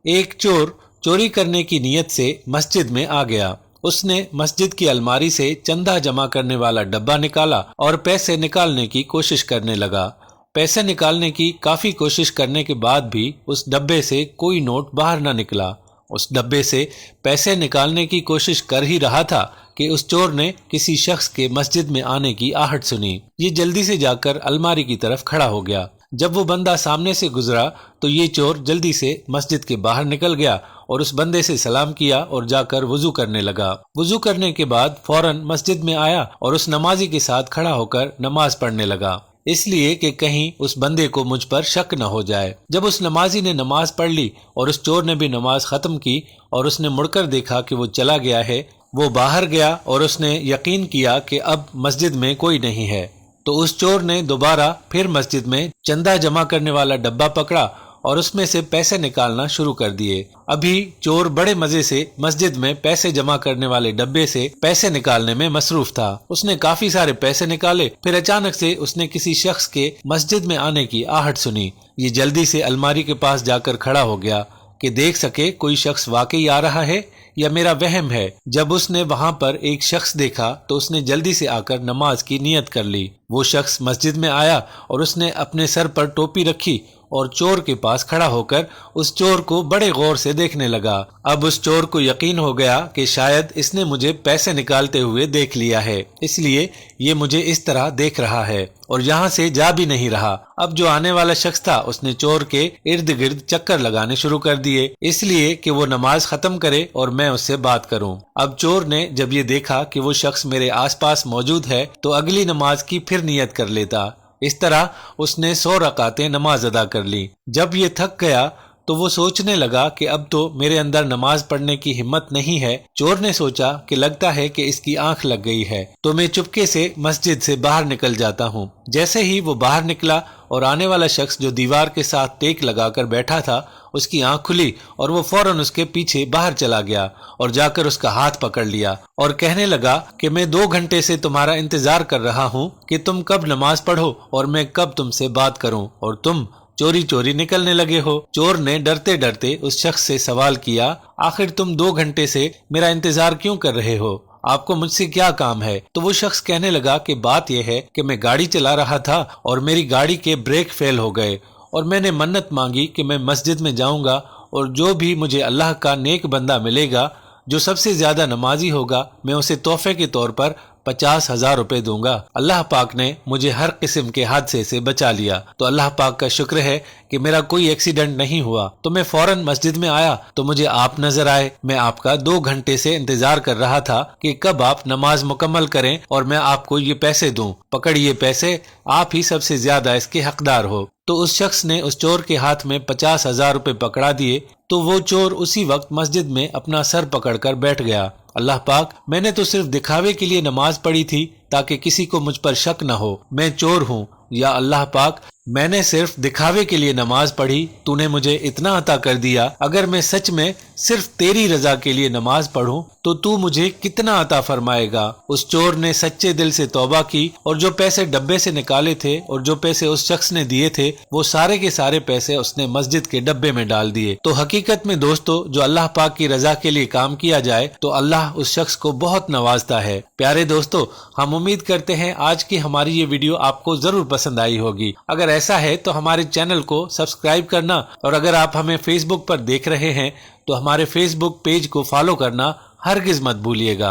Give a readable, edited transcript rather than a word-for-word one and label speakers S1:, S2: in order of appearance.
S1: ایک چور چوری کرنے کی نیت سے مسجد میں آ گیا۔ اس نے مسجد کی الماری سے چندہ جمع کرنے والا ڈبہ نکالا اور پیسے نکالنے کی کوشش کرنے لگا۔ پیسے نکالنے کی کافی کوشش کرنے کے بعد بھی اس ڈبے سے کوئی نوٹ باہر نہ نکلا۔ اس ڈبے سے پیسے نکالنے کی کوشش کر ہی رہا تھا کہ اس چور نے کسی شخص کے مسجد میں آنے کی آہٹ سنی۔ یہ جلدی سے جا کر الماری کی طرف کھڑا ہو گیا۔ جب وہ بندہ سامنے سے گزرا تو یہ چور جلدی سے مسجد کے باہر نکل گیا اور اس بندے سے سلام کیا اور جا کر وضو کرنے لگا۔ وضو کرنے کے بعد فوراً مسجد میں آیا اور اس نمازی کے ساتھ کھڑا ہو کر نماز پڑھنے لگا، اس لیے کہ کہیں اس بندے کو مجھ پر شک نہ ہو جائے۔ جب اس نمازی نے نماز پڑھ لی اور اس چور نے بھی نماز ختم کی اور اس نے مڑ کر دیکھا کہ وہ چلا گیا ہے، وہ باہر گیا اور اس نے یقین کیا کہ اب مسجد میں کوئی نہیں ہے، تو اس چور نے دوبارہ پھر مسجد میں چندہ جمع کرنے والا ڈبہ پکڑا اور اس میں سے پیسے نکالنا شروع کر دیے۔ ابھی چور بڑے مزے سے مسجد میں پیسے جمع کرنے والے ڈبے سے پیسے نکالنے میں مصروف تھا۔ اس نے کافی سارے پیسے نکالے، پھر اچانک سے اس نے کسی شخص کے مسجد میں آنے کی آہٹ سنی۔ یہ جلدی سے الماری کے پاس جا کر کھڑا ہو گیا کہ دیکھ سکے کوئی شخص واقعی آ رہا ہے یا میرا وہم ہے۔ جب اس نے وہاں پر ایک شخص دیکھا تو اس نے جلدی سے آ کر نماز کی نیت کر لی۔ وہ شخص مسجد میں آیا اور اس نے اپنے سر پر ٹوپی رکھی اور چور کے پاس کھڑا ہو کر اس چور کو بڑے غور سے دیکھنے لگا۔ اب اس چور کو یقین ہو گیا کہ شاید اس نے مجھے پیسے نکالتے ہوئے دیکھ لیا ہے، اس لیے یہ مجھے اس طرح دیکھ رہا ہے اور یہاں سے جا بھی نہیں رہا۔ اب جو آنے والا شخص تھا اس نے چور کے ارد گرد چکر لگانے شروع کر دیے، اس لیے کہ وہ نماز ختم کرے اور میں اس سے بات کروں۔ اب چور نے جب یہ دیکھا کہ وہ شخص میرے آس پاس موجود ہے تو اگلی نماز کی پھر نیت کر لیتا۔ اس طرح اس نے 100 رکعتیں نماز ادا کر لی۔ جب یہ تھک گیا تو وہ سوچنے لگا کہ اب تو میرے اندر نماز پڑھنے کی ہمت نہیں ہے۔ چور نے سوچا کہ لگتا ہے کہ اس کی آنکھ لگ گئی ہے، تو میں چپکے سے مسجد سے باہر نکل جاتا ہوں۔ جیسے ہی وہ باہر نکلا اور آنے والا شخص جو دیوار کے ساتھ ٹیک لگا کر بیٹھا تھا اس کی آنکھ کھلی اور وہ فوراً اس کے پیچھے باہر چلا گیا اور جا کر اس کا ہاتھ پکڑ لیا اور کہنے لگا کہ میں 2 گھنٹے سے تمہارا انتظار کر رہا ہوں کہ تم کب نماز پڑھو اور میں کب تم سے بات کروں، اور تم چوری چوری نکلنے لگے ہو۔ چور نے ڈرتے ڈرتے اس شخص سے سوال کیا، آخر تم 2 گھنٹے سے میرا انتظار کیوں کر رہے ہو؟ آپ کو مجھ سے کیا کام ہے؟ تو وہ شخص کہنے لگا کہ بات یہ ہے کہ میں گاڑی چلا رہا تھا اور میری گاڑی کے بریک فیل ہو گئے اور میں نے منت مانگی کہ میں مسجد میں جاؤں گا اور جو بھی مجھے اللہ کا نیک بندہ ملے گا جو سب سے زیادہ نمازی ہوگا میں اسے تحفے کے طور پر 50,000 روپے دوں گا۔ اللہ پاک نے مجھے ہر قسم کے حادثے سے بچا لیا، تو اللہ پاک کا شکر ہے کہ میرا کوئی ایکسیڈنٹ نہیں ہوا۔ تو میں فوراً مسجد میں آیا تو مجھے آپ نظر آئے۔ میں آپ کا 2 گھنٹے سے انتظار کر رہا تھا کہ کب آپ نماز مکمل کریں اور میں آپ کو یہ پیسے دوں۔ پکڑیے پیسے، آپ ہی سب سے زیادہ اس کے حقدار ہو۔ تو اس شخص نے اس چور کے ہاتھ میں 50,000 روپے پکڑا دیے تو وہ چور اسی وقت مسجد میں اپنا سر پکڑ کر بیٹھ گیا۔ اللہ پاک، میں نے تو صرف دکھاوے کے لیے نماز پڑھی تھی تاکہ کسی کو مجھ پر شک نہ ہو، میں چور ہوں۔ یا اللہ پاک، میں نے صرف دکھاوے کے لیے نماز پڑھی، تو نے مجھے اتنا عطا کر دیا، اگر میں سچ میں صرف تیری رضا کے لیے نماز پڑھوں تو مجھے کتنا عطا فرمائے گا۔ اس چور نے سچے دل سے توبہ کی اور جو پیسے ڈبے سے نکالے تھے اور جو پیسے اس شخص نے دیے تھے وہ سارے کے سارے پیسے اس نے مسجد کے ڈبے میں ڈال دیے۔ تو حقیقت میں دوستو، جو اللہ پاک کی رضا کے لیے کام کیا جائے تو اللہ اس شخص کو بہت نوازتا ہے۔ پیارے دوستو، ہم امید کرتے ہیں آج کی ہماری یہ ویڈیو آپ کو ضرور پسند آئی ہوگی۔ اگر ایسا ہے تو ہمارے چینل کو سبسکرائب کرنا، اور اگر آپ ہمیں فیس بک پر دیکھ رہے ہیں تو ہمارے فیس بک پیج کو فالو کرنا ہرگز مت بھولیے گا۔